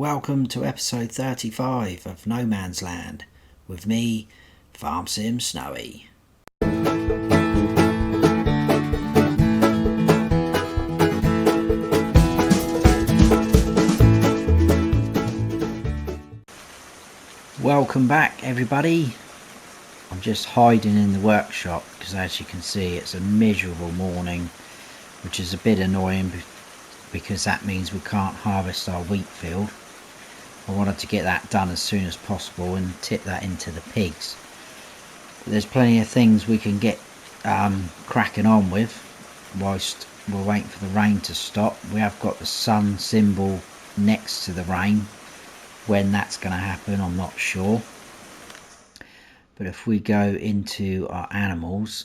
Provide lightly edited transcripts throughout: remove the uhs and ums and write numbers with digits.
Welcome to episode 35 of No Man's Land with me, Farm Sim Snowy. Welcome back everybody. I'm just hiding in the workshop because as you can see it's a miserable morning, which is a bit annoying because that means we can't harvest our wheat field. I wanted to get that done as soon as possible and tip that into the pigs. There's plenty of things we can get cracking on with whilst we're waiting for the rain to stop. We have got the sun symbol next to the rain. When that's going to happen I'm not sure. But if we go into our animals,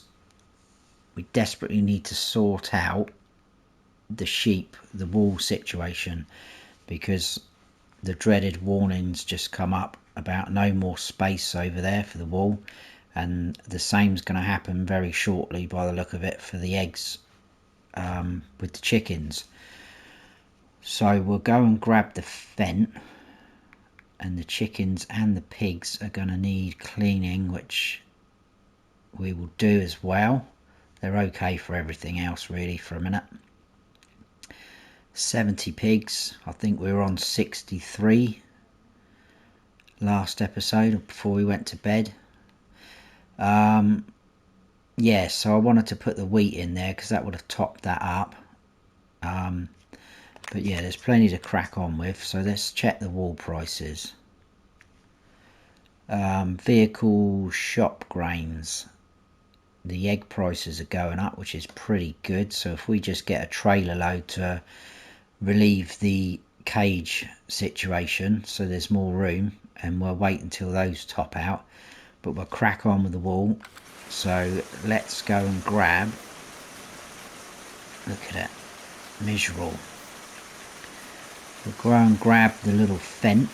we desperately need to sort out the sheep, the wool situation, because the dreaded warnings just come up about no more space over there for the wool, and the same's going to happen very shortly by the look of it for the eggs with the chickens. So we'll go and grab the fent, and the chickens and the pigs are going to need cleaning, which we will do as well. They're okay for everything else really for a minute. 70 pigs. I think we were on 63 last episode before we went to bed. Yeah, so I wanted to put the wheat in there because that would have topped that up. But yeah, there's plenty to crack on with, so let's check the wool prices. Vehicle shop grains. The egg prices are going up, which is pretty good, so if we just get a trailer load to relieve the cage situation so there's more room, and we'll wait until those top out, but we'll crack on with the wool. So let's go and grab, look at it, miserable. We'll go and grab the little fent.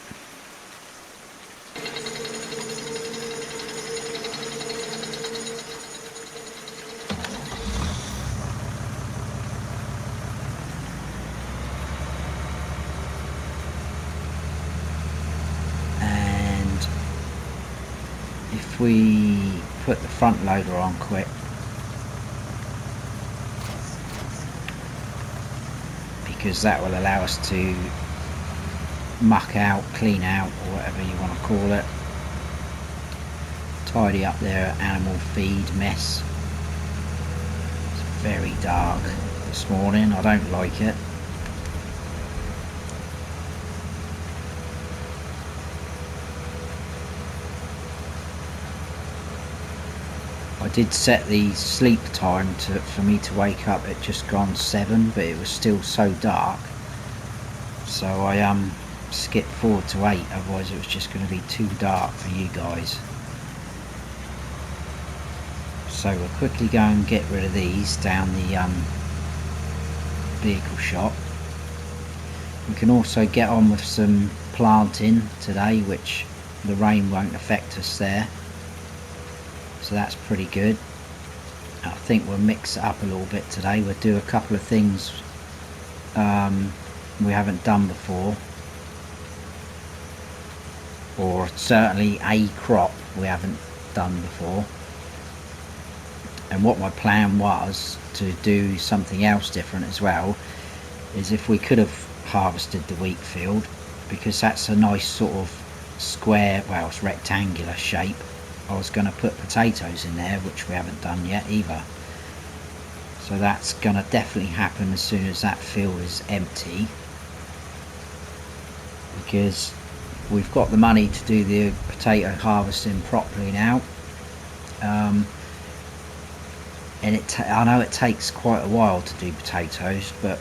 If we put the front loader on quick, because that will allow us to muck out, clean out, or whatever you want to call it, tidy up their animal feed mess. It's very dark this morning, I don't like it. I did set the sleep time for me to wake up at just gone 7, but it was still so dark, so I skipped forward to 8, otherwise it was just going to be too dark for you guys. So we'll quickly go and get rid of these down the vehicle shop. We can also get on with some planting today, which the rain won't affect us there. So that's pretty good. I think we'll mix it up a little bit today. We'll do a couple of things we haven't done before, or certainly a crop we haven't done before. And what my plan was to do something else different as well, is if we could have harvested the wheat field, because that's a nice sort of square, well, it's rectangular shape. I was going to put potatoes in there, which we haven't done yet either. So that's going to definitely happen as soon as that field is empty, because we've got the money to do the potato harvesting properly now. And I know it takes quite a while to do potatoes, but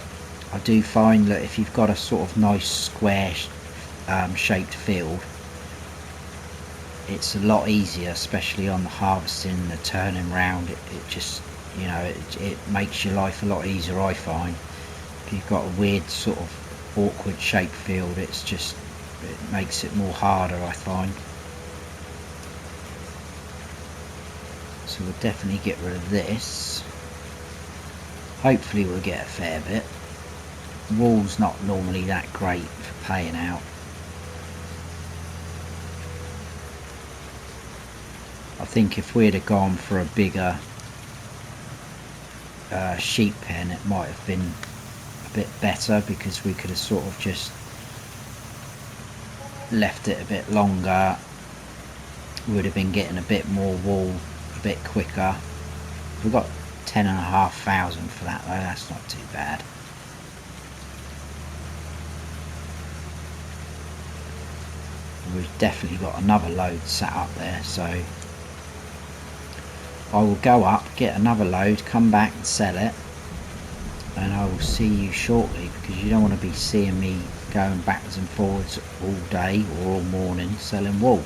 I do find that if you've got a sort of nice square shaped field, it's a lot easier, especially on the harvesting, the turning round. It just, you know, it makes your life a lot easier, I find. If you've got a weird sort of awkward shaped field, it makes it more harder, I find. So we'll definitely get rid of this. Hopefully we'll get a fair bit. Wool's not normally that great for paying out. I think if we'd have gone for a bigger sheep pen, it might have been a bit better, because we could have sort of just left it a bit longer. We would have been getting a bit more wool a bit quicker. We got 10,500 for that though, that's not too bad. We've definitely got another load sat up there, so I will go up, get another load, come back and sell it, and I will see you shortly, because you don't want to be seeing me going backwards and forwards all day or all morning selling wool.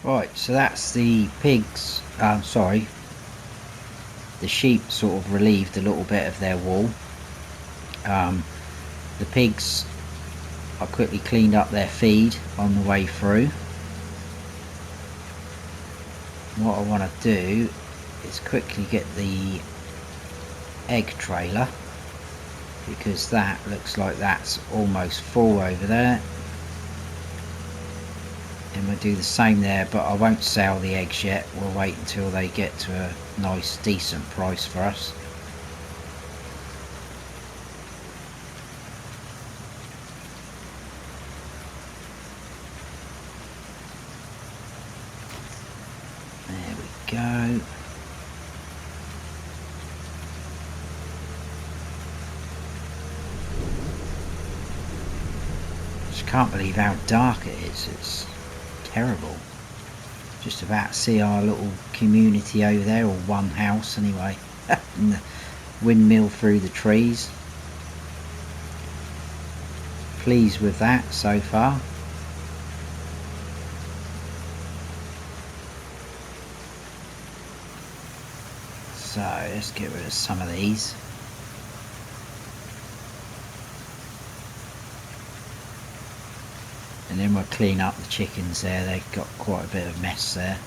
Right, so that's the pigs, sorry, the sheep sort of relieved a little bit of their wool. The pigs, I quickly cleaned up their feed on the way through. What I want to do is quickly get the egg trailer, because that looks like that's almost full over there. And we'll do the same there, but I won't sell the eggs yet. We'll wait until they get to a nice decent price for us. There we go. Just can't believe how dark it is. It's terrible. Just about see our little community over there, or one house anyway, and the windmill through the trees. Pleased with that so far. So let's get rid of some of these. And then we'll clean up the chickens there, they've got quite a bit of mess there.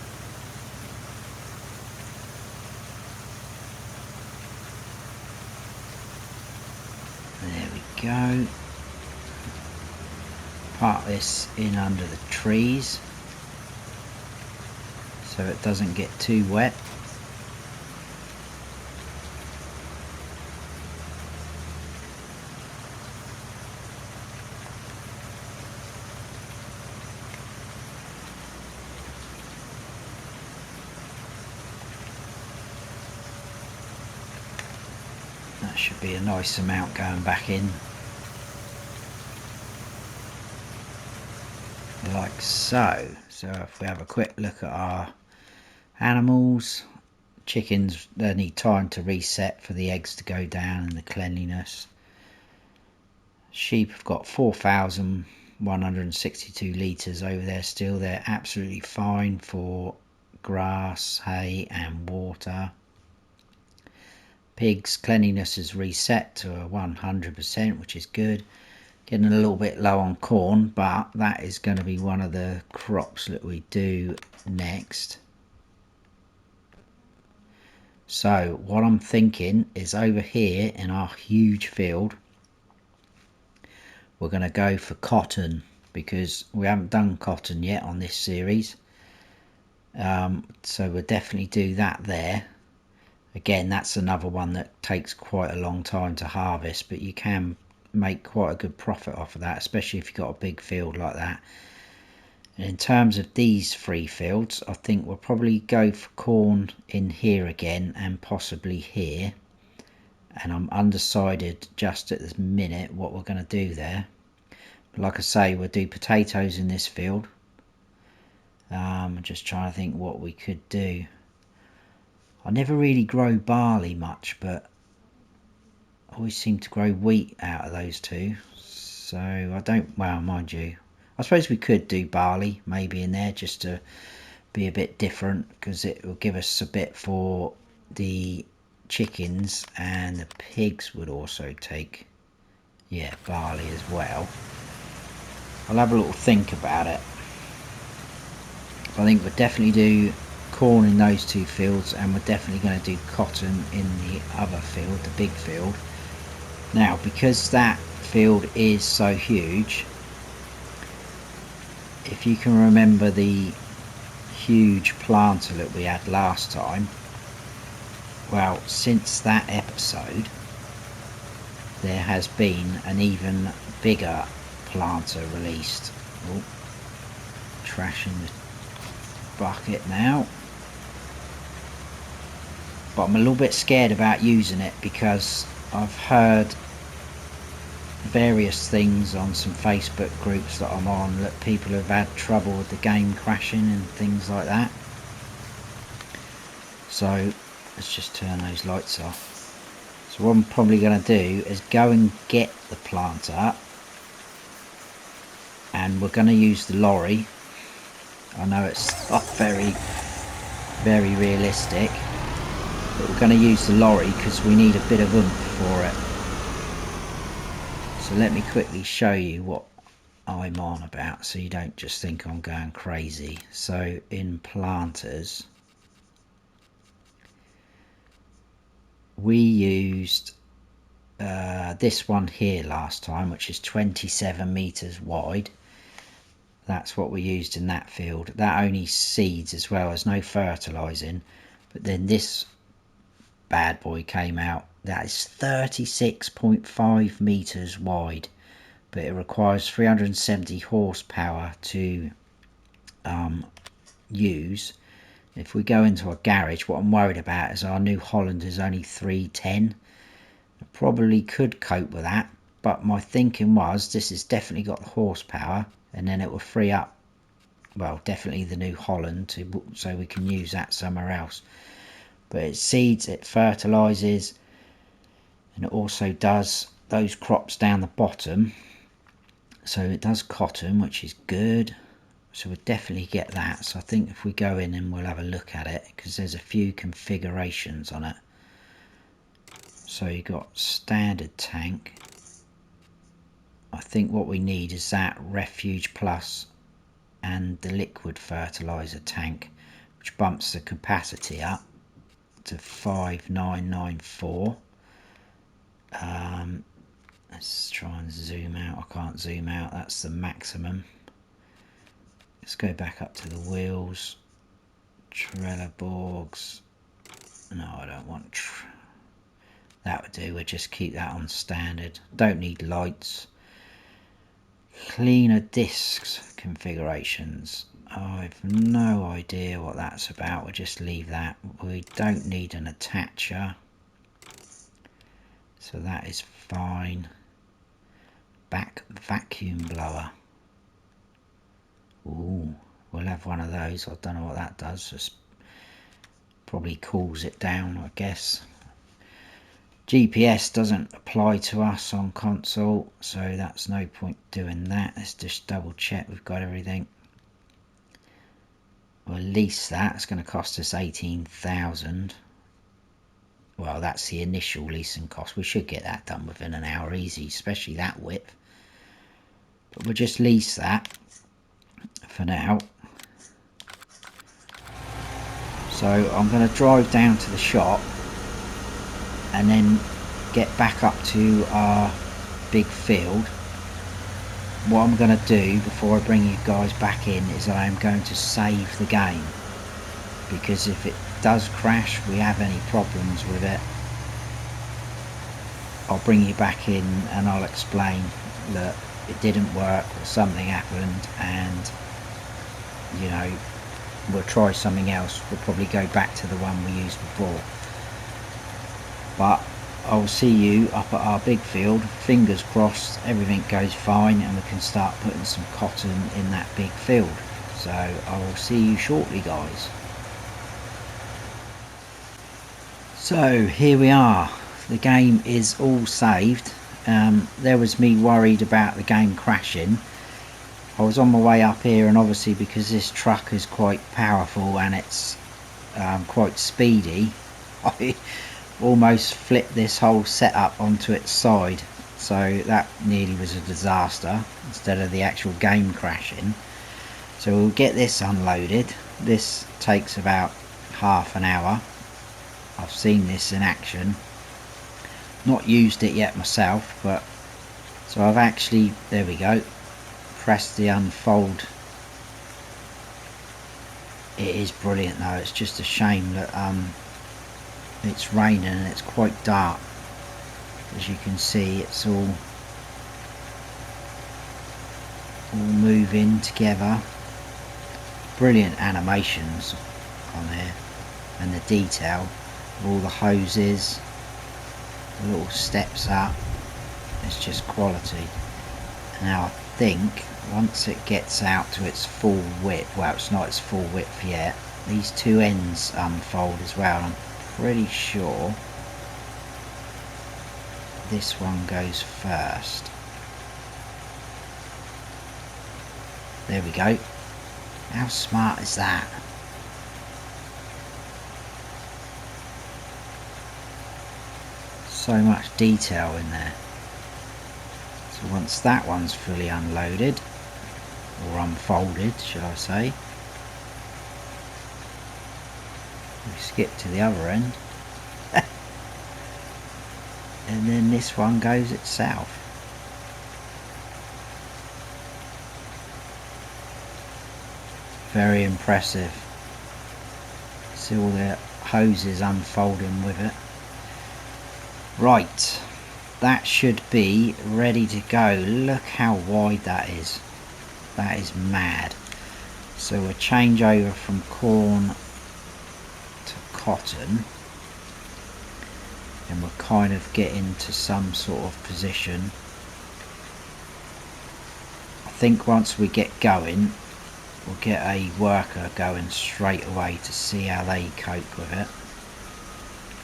There we go. Park this in under the trees so it doesn't get too wet. That should be a nice amount going back in, like so. So if we have a quick look at our animals, chickens, they need time to reset for the eggs to go down and the cleanliness. Sheep have got 4,162 litres over there still. They're absolutely fine for grass, hay and water. Pigs, cleanliness is reset to 100%, which is good. Getting a little bit low on corn, but that is going to be one of the crops that we do next. So what I'm thinking is, over here in our huge field, we're going to go for cotton, because we haven't done cotton yet on this series. So we'll definitely do that there. Again, that's another one that takes quite a long time to harvest, but you can make quite a good profit off of that, especially if you've got a big field like that. And in terms of these 3 fields, I think we'll probably go for corn in here again, and possibly here. And I'm undecided just at this minute what we're going to do there. like I say, we'll do potatoes in this field. I'm just trying to think what we could do. I never really grow barley much, but I always seem to grow wheat out of those two. So I don't, well, mind you, I suppose we could do barley maybe in there just to be a bit different, because it will give us a bit for the chickens, and the pigs would also take, yeah, barley as well. I'll have a little think about it. I think we'll definitely do corn in those two fields, and we're definitely going to do cotton in the other field, the big field. Now, because that field is so huge, if you can remember the huge planter that we had last time, well, since that episode there has been an even bigger planter released. Oh, trash in the bucket now, but I'm a little bit scared about using it because I've heard various things on some Facebook groups that I'm on that people have had trouble with the game crashing and things like that. So let's just turn those lights off. So what I'm probably going to do is go and get the planter, and we're going to use the lorry. I know it's not very realistic, but we're going to use the lorry because we need a bit of oomph for it. So let me quickly show you what I'm on about, so you don't just think I'm going crazy. So in planters, we used this one here last time, which is 27 meters wide. That's what we used in that field. That only seeds as well, as no fertilizing. But then this bad boy came out, that is 36.5 meters wide, but it requires 370 horsepower to use. If we go into a garage, what I'm worried about is our New Holland is only 310. I probably could cope with that, but my thinking was this has definitely got the horsepower, and then it will free up, well, definitely the New Holland so we can use that somewhere else. But it seeds, it fertilizes, and it also does those crops down the bottom. So it does cotton, which is good. So we'll definitely get that. So I think if we go in and we'll have a look at it, because there's a few configurations on it. So you've got standard tank. I think what we need is that Refuge Plus and the liquid fertilizer tank, which bumps the capacity up to 5994. Let's try and zoom out. I can't zoom out, that's the maximum. Let's go back up to the wheels. Trelleborgs. No, I don't want that. Would do. We'll just keep that on standard. Don't need lights. Cleaner discs configurations. I've no idea what that's about. We'll just leave that. We don't need an attacher, so that is fine. Back vacuum blower. Ooh, we'll have one of those. I don't know what that does. Just probably cools it down, I guess. GPS doesn't apply to us on console, so that's no point doing that. Let's just double check we've got everything. We'll lease that. It's going to cost us 18,000. Well, that's the initial leasing cost. We should get that done within an hour easy, especially that width. But we'll just lease that for now. So I'm going to drive down to the shop and then get back up to our big field. What I'm going to do before I bring you guys back in is I am going to save the game, because if it does crash, we have any problems with it, I'll bring you back in and I'll explain that it didn't work or something happened, and you know, we'll try something else. We'll probably go back to the one we used before, but I'll see you up at our big field. Fingers crossed everything goes fine and we can start putting some cotton in that big field. So I will see you shortly, guys. So here we are. The game is all saved. There was me worried about the game crashing. I was on my way up here, and obviously because this truck is quite powerful and it's quite speedy, I almost flipped this whole setup onto its side, so that nearly was a disaster instead of the actual game crashing. So we'll get this unloaded. This takes about half an hour. I've seen this in action, not used it yet myself, but so I've actually, there we go, pressed the unfold. It is brilliant though. It's just a shame that it's raining and it's quite dark. As you can see, it's all moving together. Brilliant animations on there, and the detail of all the hoses, the little steps up. It's just quality. Now I think once it gets out to its full width, well, it's not its full width yet, these two ends unfold as well. I'm pretty sure this one goes first. There we go. How smart is that? So much detail in there. So once that one's fully unloaded, or unfolded should I say, we skip to the other end and then this one goes itself. Very impressive. See all the hoses unfolding with it. Right, that should be ready to go. Look how wide that is. That is mad. So we'll change over from corn to cotton, and we'll kind of get into some sort of position. I think once we get going, we'll get a worker going straight away to see how they cope with it.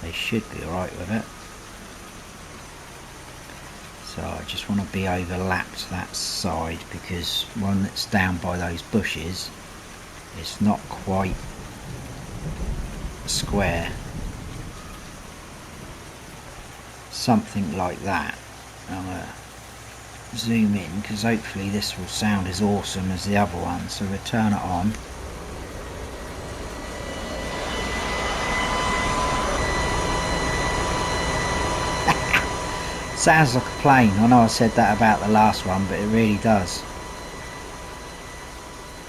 They should be alright with it. So I just want to be overlapped that side, because one that's down by those bushes, it's not quite square. Something like that. I'm going to zoom in because hopefully this will sound as awesome as the other one. So we'll turn it on. Sounds like a plane. I know I said that about the last one, but it really does.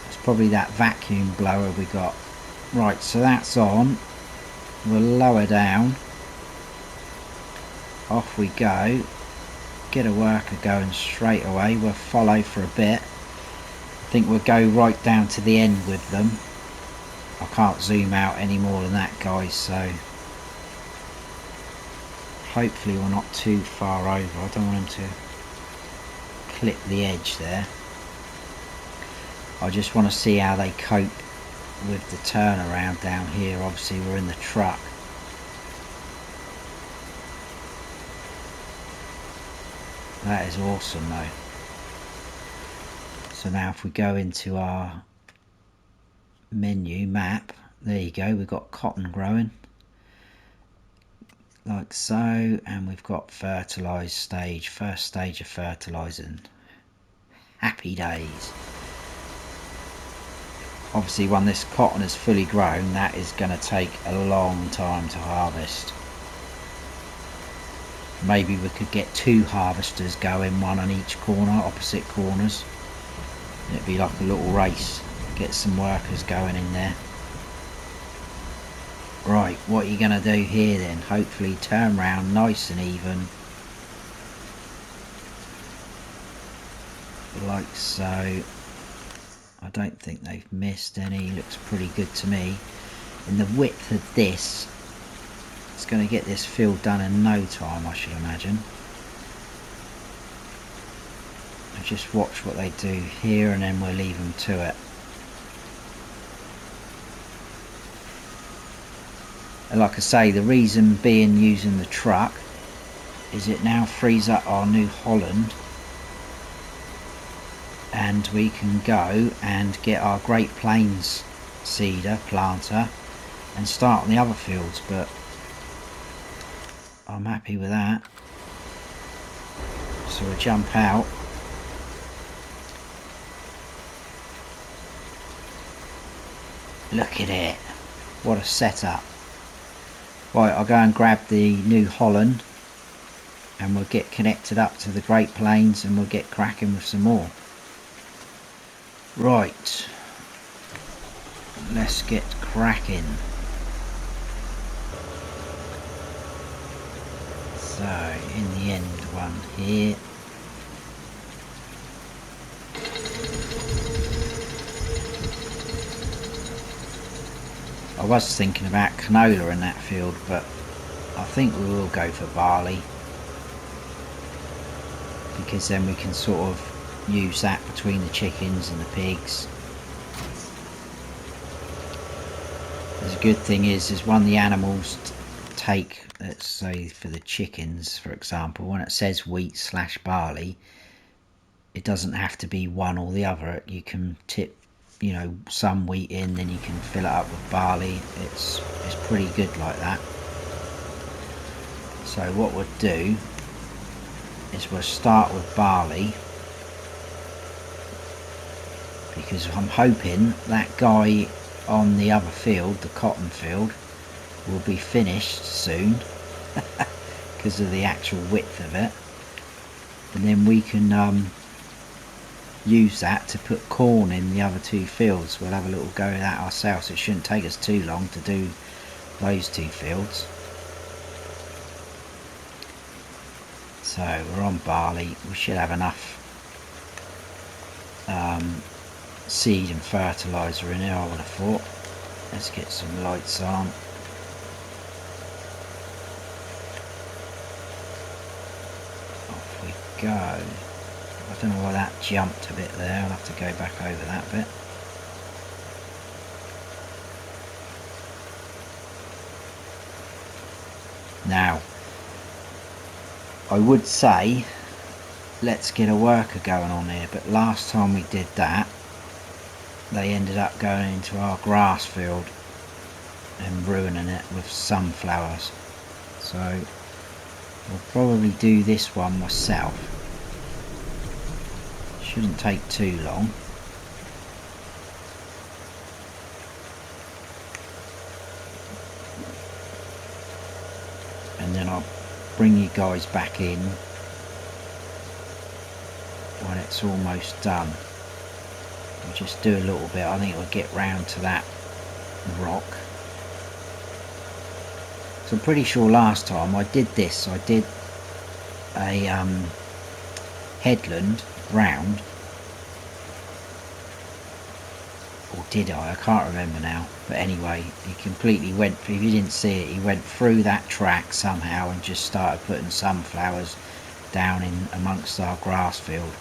It's probably that vacuum blower we got. Right, so that's on. We'll lower down. Off we go. Get a worker going straight away. We'll follow for a bit. I think we'll go right down to the end with them. I can't zoom out any more than that, guys, so hopefully we're not too far over. I don't want them to clip the edge there. I just want to see how they cope with the turnaround down here. Obviously we're in the truck. That is awesome though. So now if we go into our menu map, there you go, we've got cotton growing like so, and we've got fertilized stage, first stage of fertilizing. Happy days. Obviously when this cotton is fully grown, that is going to take a long time to harvest. Maybe we could get 2 harvesters going, one on each corner, opposite corners. It'd be like a little race. Get some workers going in there. Right, what are you going to do here then? Hopefully turn round nice and even. Like so. I don't think they've missed any. Looks pretty good to me. And the width of this It's going to get this field done in no time, I should imagine. I just watch what they do here and then we'll leave them to it. And like I say, the reason being using the truck is it now frees up our New Holland and we can go and get our Great Plains seeder planter and start on the other fields, but I'm happy with that. So we'll jump out. Look at it, what a setup. Right, I'll go and grab the New Holland and we'll get connected up to the Great Plains and we'll get cracking with some more. Right, let's get cracking. So in the end one here. I was thinking about canola in that field, but I think we will go for barley, because then we can sort of use that between the chickens and the pigs. The good thing is when the animals take, let's say for the chickens for example, when it says wheat / barley, it doesn't have to be one or the other. You can tip, you know, some wheat in, then you can fill it up with barley. It's pretty good like that. So what we'll do is we'll start with barley, because I'm hoping that guy on the other field, the cotton field, will be finished soon because of the actual width of it, and then we can use that to put corn in the other two fields. We'll have a little go at that ourselves. It shouldn't take us too long to do those two fields. So we're on barley. We should have enough seed and fertilizer in here, I would have thought. Let's get some lights on. Off we go. I don't know why that jumped a bit there. I'll have to go back over that bit. Now, I would say let's get a worker going on here, but last time we did that, they ended up going into our grass field and ruining it with sunflowers. So I'll probably do this one myself. Shouldn't take too long. And then I'll bring you guys back in when it's almost done. I'll just do a little bit. I think it'll get round to that rock. So I'm pretty sure last time I did this, I did a headland round, or did I can't remember now, but anyway, he completely went, if you didn't see it, he went through that track somehow and just started putting sunflowers down in amongst our grass field.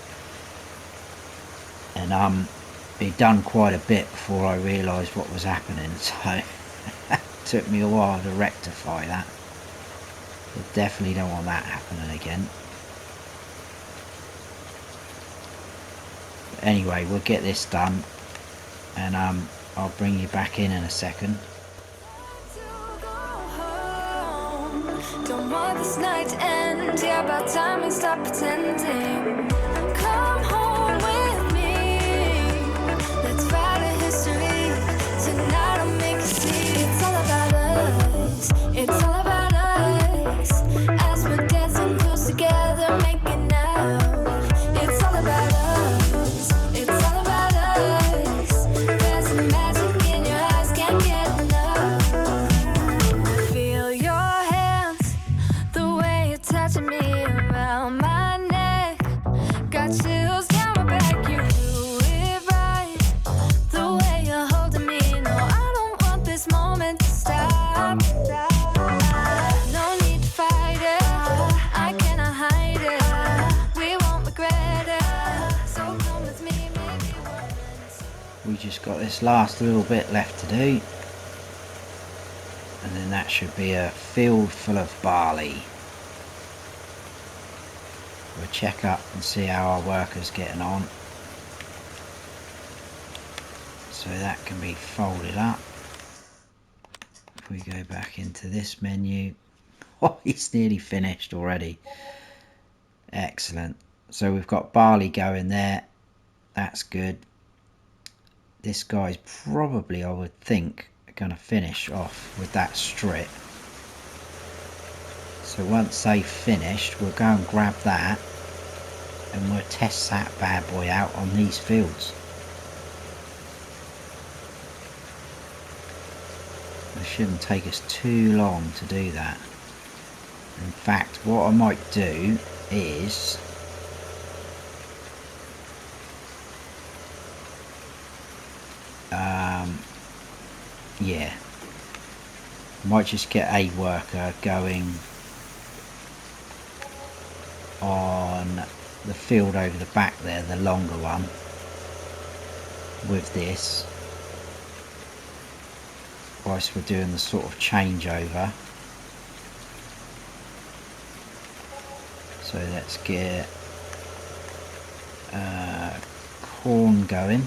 And he'd done quite a bit before I realised what was happening, so it took me a while to rectify that. But definitely don't want that happening again. But anyway, we'll get this done, and I'll bring you back in a second. Don't want this night to end. Yeah, about time we stop pretending. Come home with me. Let's write a history. Tonight I'll make you see. It's all about us. It's all about us. As we're dancing close together, making out. It's all about us. It's all about us. There's a magic in your eyes, can't get enough. Feel your hands, the way you're touching me around my neck. we just got this last little bit left to do, and then that should be a field full of barley. We'll check up and see how our worker's getting on. So that can be folded up. If we go back into this menu, oh, it's nearly finished already. Excellent. So we've got barley going there. That's good. This guy's probably, I would think, going to finish off with that strip. So once they've finished, we'll go and grab that and we'll test that bad boy out on these fields. It shouldn't take us too long to do that. In fact, what I might do is yeah, I might just get a worker going on the field over the back there, the longer one, with this, whilst we're doing the sort of changeover. So let's get corn going.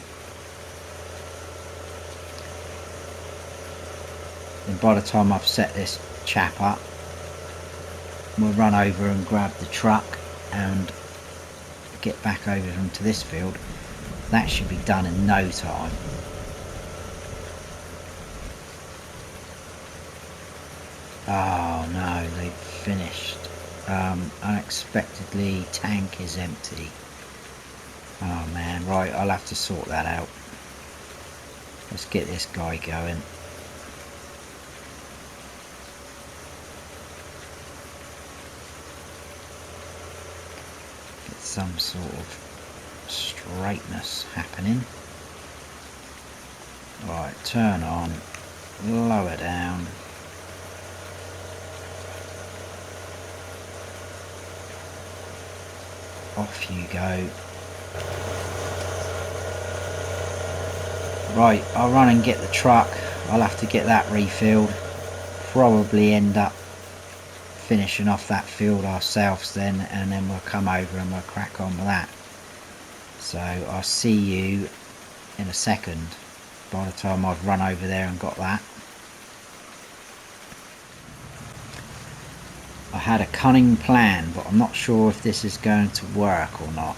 And by the time I've set this chap up, we'll run over and grab the truck and get back over into this field. That should be done in no time. Oh no, they've finished. Unexpectedly, tank is empty. Oh man, right, I'll have to sort that out. Let's get this guy going. Some sort of straightness happening. Right, turn on, lower down. Off you go. Right, I'll run and get the truck. I'll have to get that refilled. Probably end up finishing off that field ourselves then, and then we'll come over and we'll crack on with that. So I'll see you in a second by the time I've run over there and got that. I had a cunning plan, but I'm not sure if this is going to work or not.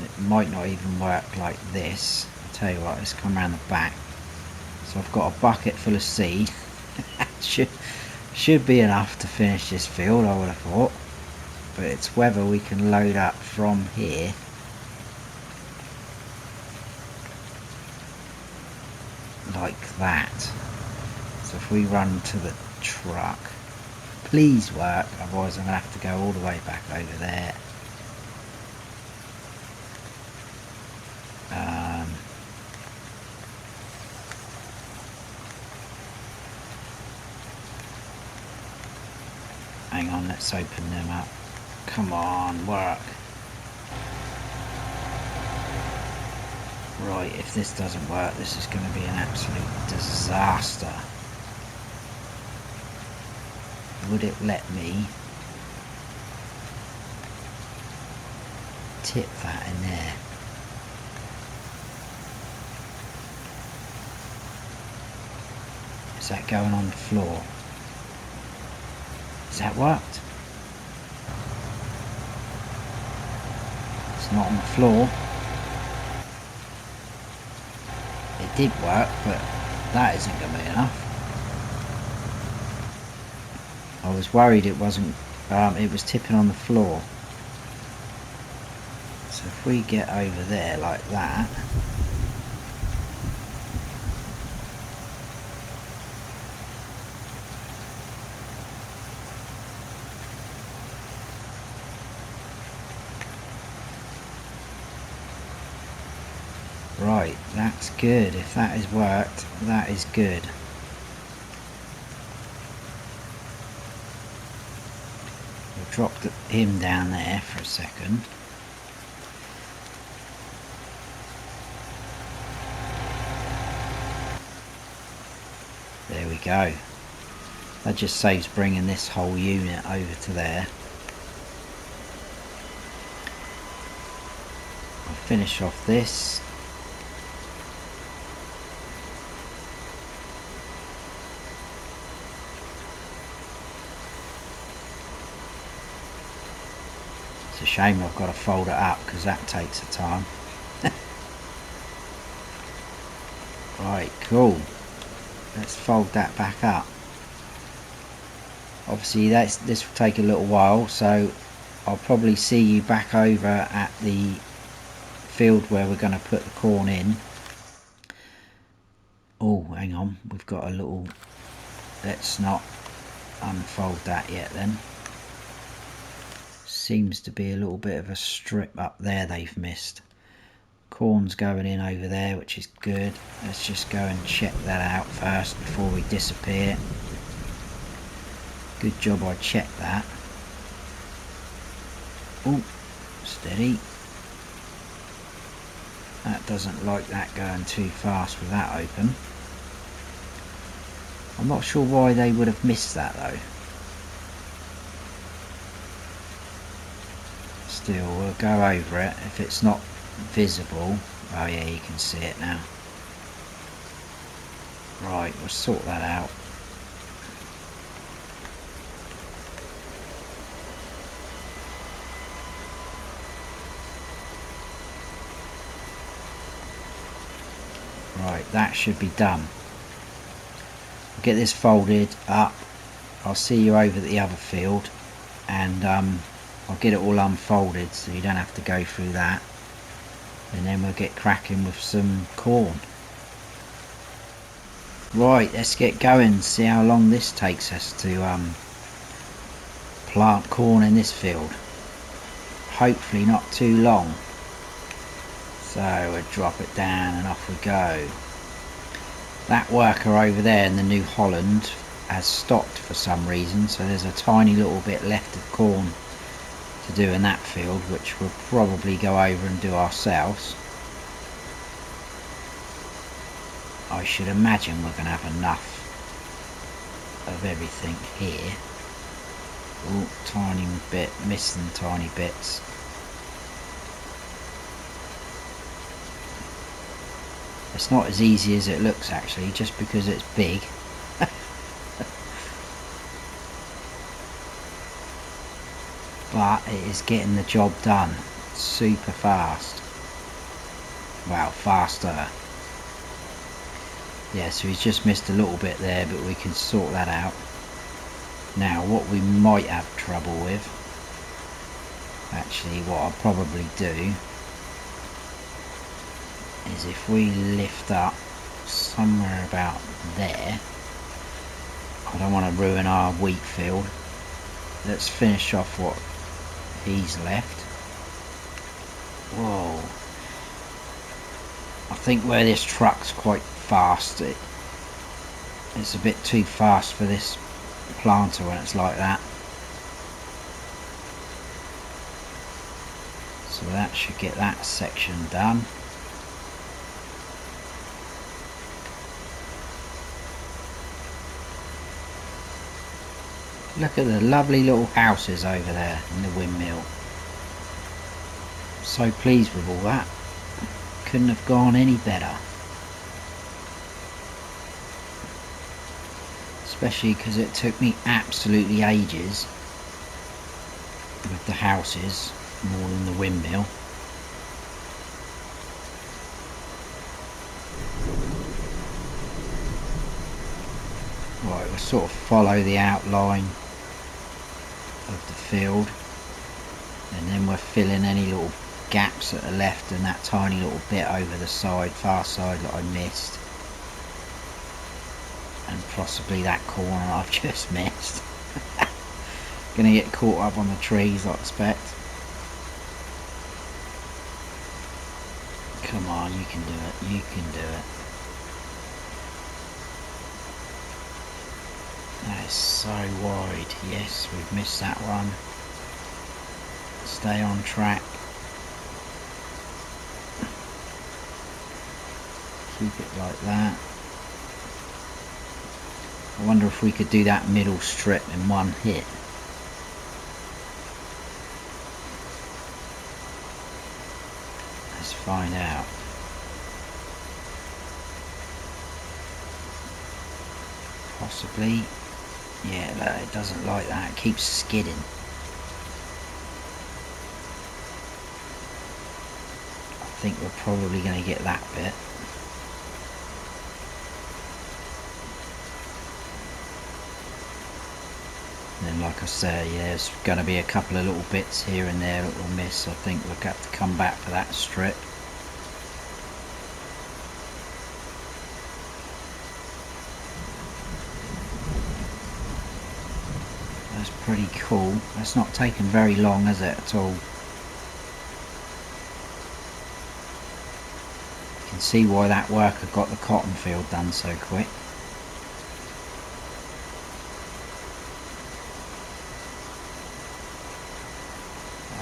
It might not even work like this. I'll tell you what, let's come around the back. So I've got a bucket full of seed. Should be enough to finish this field, I would have thought, but it's whether we can load up from here. Like that. So if we run to the truck, please work, otherwise I'm going to have to go all the way back over there. Hang on, let's open them up. Come on, work. Right, if this doesn't work, this is going to be an absolute disaster. Would it let me tip that in there? Is that going on the floor? Has that worked? It's not on the floor. It did work, but that isn't going to be enough. I was worried it wasn't, it was tipping on the floor. So if we get over there like that, right, that's good. If that has worked, that is good. We'll drop him down there for a second. we go. That just saves bringing this whole unit over to there. I'll finish off this. It's a shame I've got to fold it up because that takes a time. Right, cool. Let's fold that back up. Obviously this will take a little while, so I'll probably see you back over at the field where we're going to put the corn in. Oh, hang on, we've got a little... Let's not unfold that yet then. Seems to be a little bit of a strip up there they've missed. Corn's going in over there, which is good. Let's just go and check that out first before we disappear. Good job I checked that. Oh, steady. That doesn't like that going too fast with that open. I'm not sure why they would have missed that though. Still, we'll go over it. If it's not visible, oh yeah, you can see it now. Right, we'll sort that out. Right, that should be done. I'll get this folded up. I'll see you over at the other field, and I'll get it all unfolded so you don't have to go through that. And then we'll get cracking with some corn. Right, let's get going, see how long this takes us to plant corn in this field. Hopefully not too long. So we'll drop it down and off we go. That worker over there in the New Holland has stopped for some reason, so there's a tiny little bit left of corn to do in that field, which we'll probably go over and do ourselves. I should imagine we're going to have enough of everything here. Oh, tiny bit, missing tiny bits. It's not as easy as it looks actually, just because it's big. But it is getting the job done super fast. Well, faster. Yeah, so he's just missed a little bit there, but we can sort that out. Now, what we might have trouble with, actually what I'll probably do, is if we lift up somewhere about there. I don't want to ruin our wheat field. Let's finish off what he's left. Whoa. I think where this truck's quite fast, it's a bit too fast for this planter when it's like that. So that should get that section done. Look at the lovely little houses over there in the windmill. So pleased with all that. Couldn't have gone any better. Especially because it took me absolutely ages with the houses more than the windmill. Right, we'll sort of follow the outline of the field, and then we're filling any little gaps at the left and that tiny little bit over the side, far side that I missed, and possibly that corner I've just missed. Gonna get caught up on the trees, I expect. Come on, you can do it, you can do it. That is so wide. Yes, we've missed that one. Stay on track. Keep it like that. I wonder if we could do that middle strip in one hit. Let's find out. Possibly. Yeah, it doesn't like that. It keeps skidding. I think we're probably going to get that bit. And then, like I say, yeah, there's going to be a couple of little bits here and there that we'll miss. I think we'll have to come back for that strip. That's pretty cool. That's not taken very long, has it, at all? You can see why that worker got the cotton field done so quick.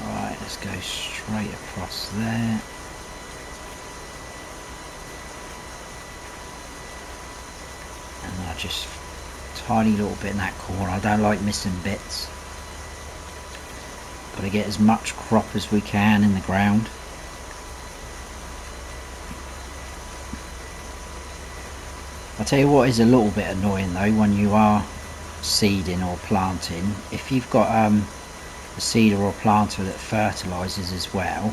Alright, let's go straight across there. And I just tiny little bit in that corner. I don't like missing bits. Got to get as much crop as we can in the ground. I'll tell you what is a little bit annoying though, when you are seeding or planting, if you've got a seeder or planter that fertilises as well,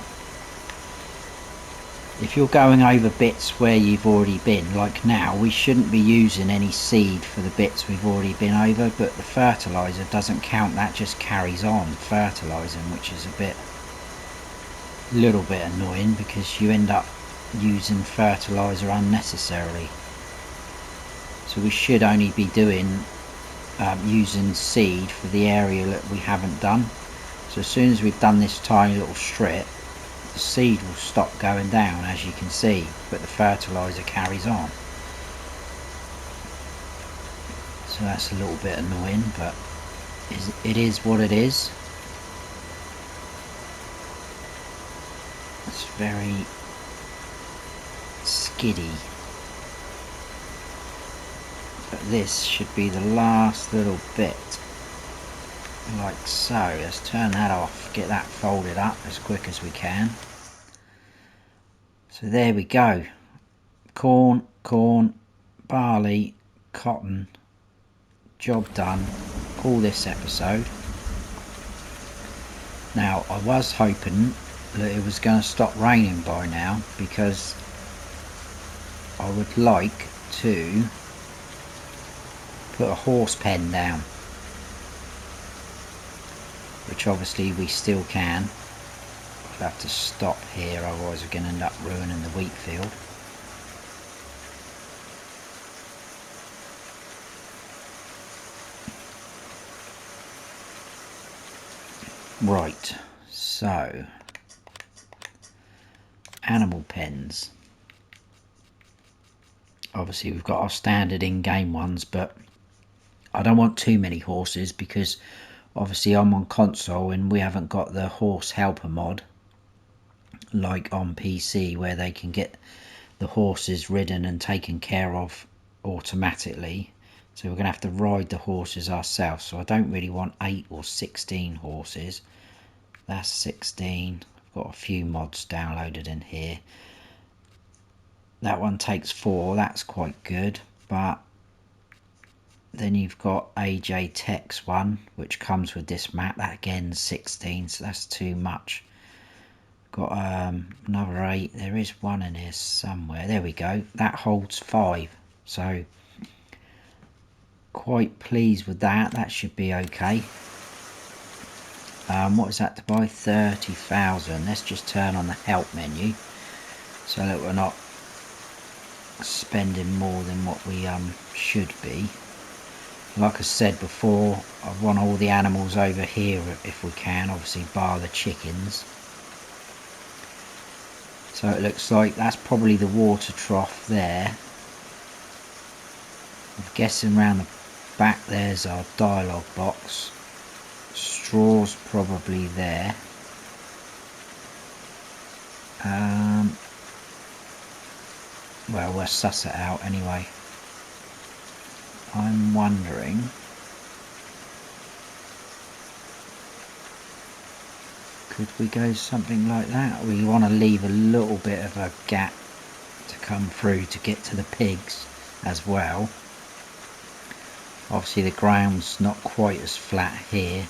if you're going over bits where you've already been, like now, we shouldn't be using any seed for the bits we've already been over, but the fertiliser doesn't count, that just carries on fertilising, which is a little bit annoying because you end up using fertiliser unnecessarily. So we should only be doing using seed for the area that we haven't done. So as soon as we've done this tiny little strip, the seed will stop going down, as you can see, but the fertiliser carries on. So that's a little bit annoying, but it is what it is. It's very skiddy. But this should be the last little bit, like so. Let's turn that off, get that folded up as quick as we can. So there we go. Corn, barley, cotton, job done. Call this episode. Now I was hoping that it was going to stop raining by now, because I would like to put a horse pen down, which obviously we still can. I'll have to stop here, otherwise we're going to end up ruining the wheat field. Right, so animal pens. Obviously we've got our standard in-game ones, but I don't want too many horses because obviously I'm on console and we haven't got the horse helper mod like on PC, where they can get the horses ridden and taken care of automatically. So we're going to have to ride the horses ourselves. So I don't really want 8 or 16 horses. That's 16. I've got a few mods downloaded in here. That one takes 4. That's quite good. But then you've got AJ Tech's one, which comes with this map. That again 16, so that's too much. Got another 8. There is one in here somewhere. There we go. That holds 5. So quite pleased with that. That should be okay. What is that to buy? 30,000. Let's just turn on the help menu so that we're not spending more than what we should be. Like I said before, I want all the animals over here if we can, obviously bar the chickens. So it looks like that's probably the water trough there. I'm guessing around the back there's our dialogue box. Straw's probably there. Well, we'll suss it out anyway. I'm wondering, could we go something like that? We want to leave a little bit of a gap to come through to get to the pigs as well. Obviously the ground's not quite as flat here,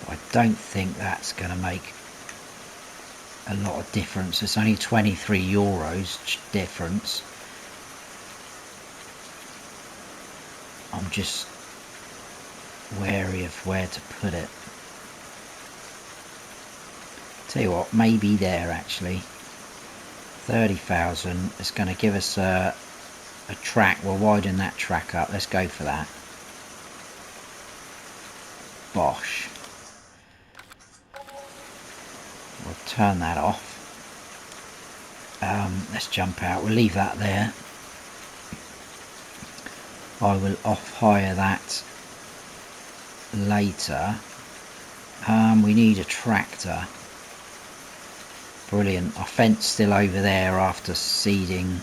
but I don't think that's going to make a lot of difference. It's only €23 difference. I'm just wary of where to put it. Tell you what, maybe there actually. 30,000 is going to give us a track. We'll widen that track up. Let's go for that. Bosh. We'll turn that off. Let's jump out. We'll leave that there. I will off-hire that later. We need a tractor. Brilliant. Our fence still over there after seeding,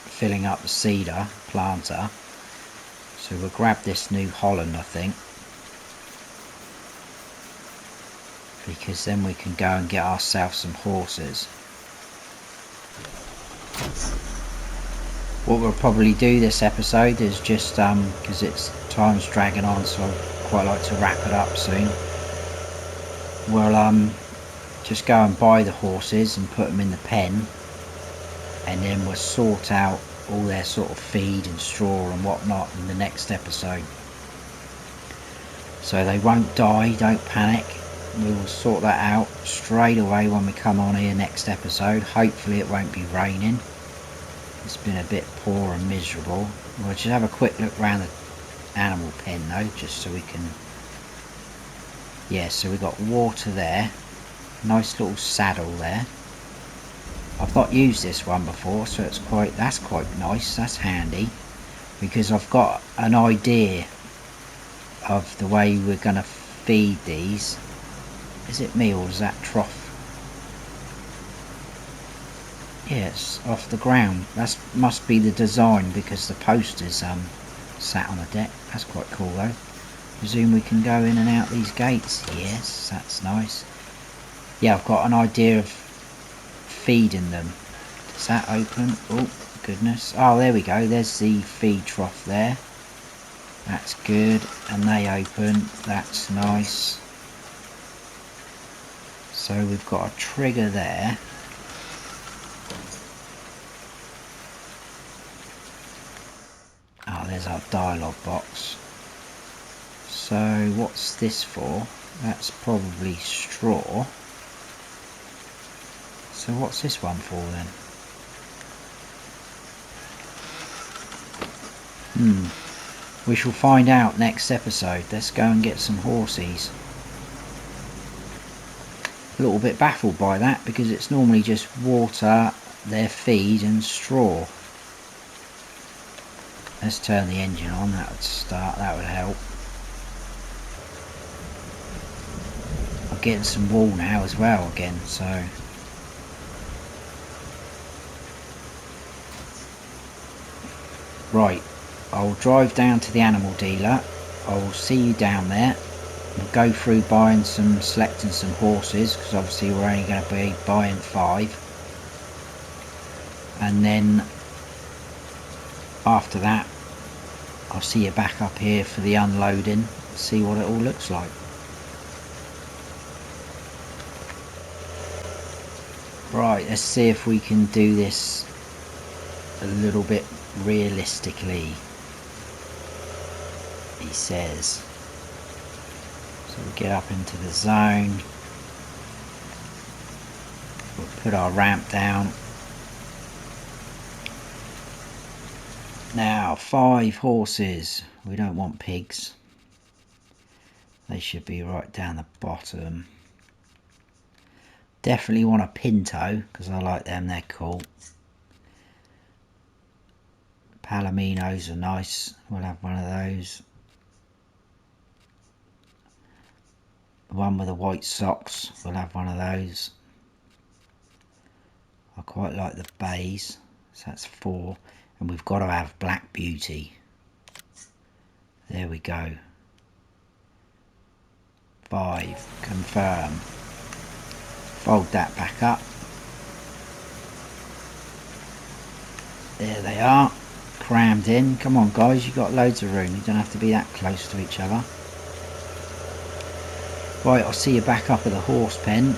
filling up the cedar planter. So we'll grab this New Holland, I think, because then we can go and get ourselves some horses. What we'll probably do this episode is just because it's time's dragging on, so I'd quite like to wrap it up soon. We'll just go and buy the horses and put them in the pen, and then we'll sort out all their sort of feed and straw and whatnot in the next episode. So they won't die, don't panic. We will sort that out straight away when we come on here next episode. Hopefully it won't be raining. It's been a bit poor and miserable. We'll just have a quick look around the animal pen though, just so we can... Yeah, so we've got water there. Nice little saddle there. I've not used this one before, so that's quite nice. That's handy, because I've got an idea of the way we're going to feed these. Is it me or is that trough? Yeah, it's off the ground. That must be the design, because the post is sat on the deck. That's quite cool though. Presume we can go in and out these gates. Yes, that's nice. Yeah, I've got an idea of feeding them. Does that open? Oh goodness. Oh, there we go. There's the feed trough there. That's good. And they open. That's nice. So we've got a trigger there. Oh, there's our dialogue box. So what's this for? That's probably straw. So what's this one for then? We shall find out next episode. Let's go and get some horsies. A little bit baffled by that, because it's normally just water, their feed and straw. Let's turn the engine on. That would start. That would help. I'm getting some wool now as well again, so... Right, I'll drive down to the animal dealer. I'll see you down there. We'll go through selecting some horses, because obviously we're only going to be buying 5. And then after that, I'll see you back up here for the unloading, see what it all looks like. Right, let's see if we can do this a little bit realistically, he says. So we get up into the zone, we'll put our ramp down. Now 5 horses. We don't want pigs, they should be right down the bottom. Definitely want a pinto, because I like them, they're cool. Palominos are nice, we'll have one of those. The one with the white socks, we'll have one of those. I quite like the bays, so that's 4. and we've got to have Black Beauty. There we go. 5, confirm. Fold that back up. There they are, crammed in. Come on guys, you've got loads of room, you don't have to be that close to each other. Right, I'll see you back up at the horse pen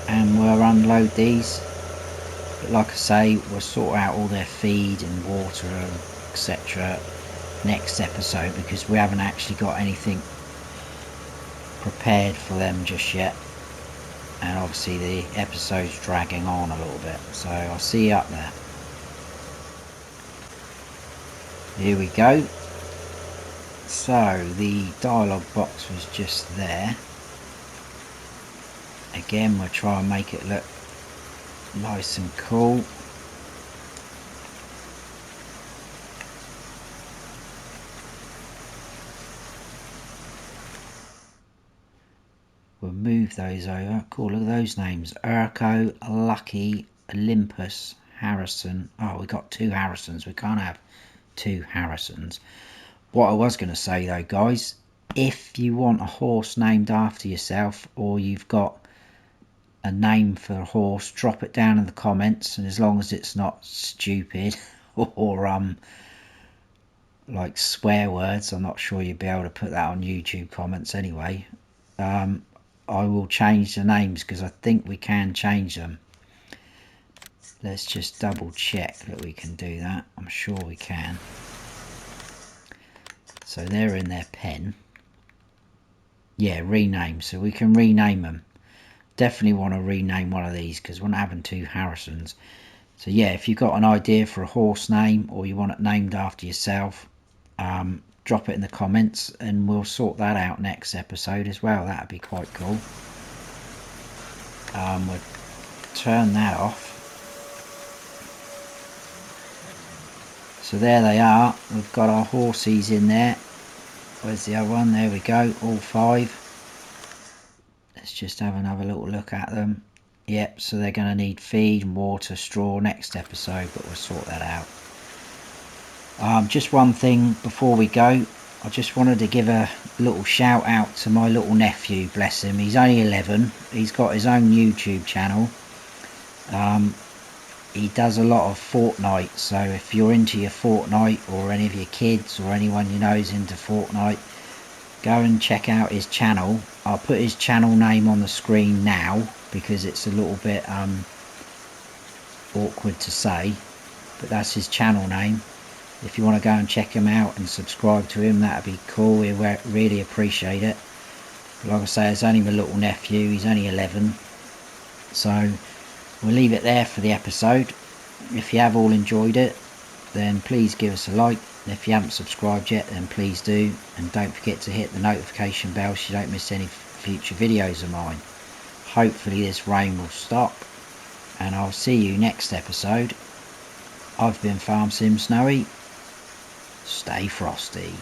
and we'll unload these. But like I say, we'll sort out all their feed and water and etc. next episode, because we haven't actually got anything prepared for them just yet. And obviously the episode's dragging on a little bit, so I'll see you up there. Here we go. So the dialogue box was just there. Again, we'll try and make it look nice and cool. We'll move those over. Cool, look at those names. Urko, Lucky, Olympus, Harrison. Oh, we got 2 Harrisons. We can't have 2 Harrisons. What I was going to say though, guys, if you want a horse named after yourself, or you've got a name for a horse, drop it down in the comments, and as long as it's not stupid or like swear words, I'm not sure you'll be able to put that on YouTube comments anyway. I will change the names, because I think we can change them. Let's just double check that we can do that. I'm sure we can. So they're in their pen. Yeah, rename. So we can rename them. Definitely want to rename one of these, because we're not having 2 Harrisons. So yeah, if you've got an idea for a horse name, or you want it named after yourself, drop it in the comments and we'll sort that out next episode as well. That'd be quite cool. We'll turn that off. So there they are. We've got our horsies in there. Where's the other one? There we go, all 5. Let's just have another little look at them. Yep, so they're going to need feed and water, straw next episode, but we'll sort that out. Just one thing before we go, I just wanted to give a little shout out to my little nephew, bless him. He's only 11, he's got his own YouTube channel. He does a lot of Fortnite, so if you're into your Fortnite, or any of your kids or anyone you know is into Fortnite, go and check out his channel. I'll put his channel name on the screen now, because it's a little bit awkward to say, but that's his channel name. If you want to go and check him out and subscribe to him, that'd be cool. We really appreciate it. But like I say, it's only my little nephew, he's only 11, so we'll leave it there for the episode. If you have all enjoyed it, then please give us a like. If you haven't subscribed yet, then please do, and don't forget to hit the notification bell so you don't miss any future videos of mine. Hopefully this rain will stop, and I'll see you next episode. I've been Farm Sim Snowy. Stay frosty.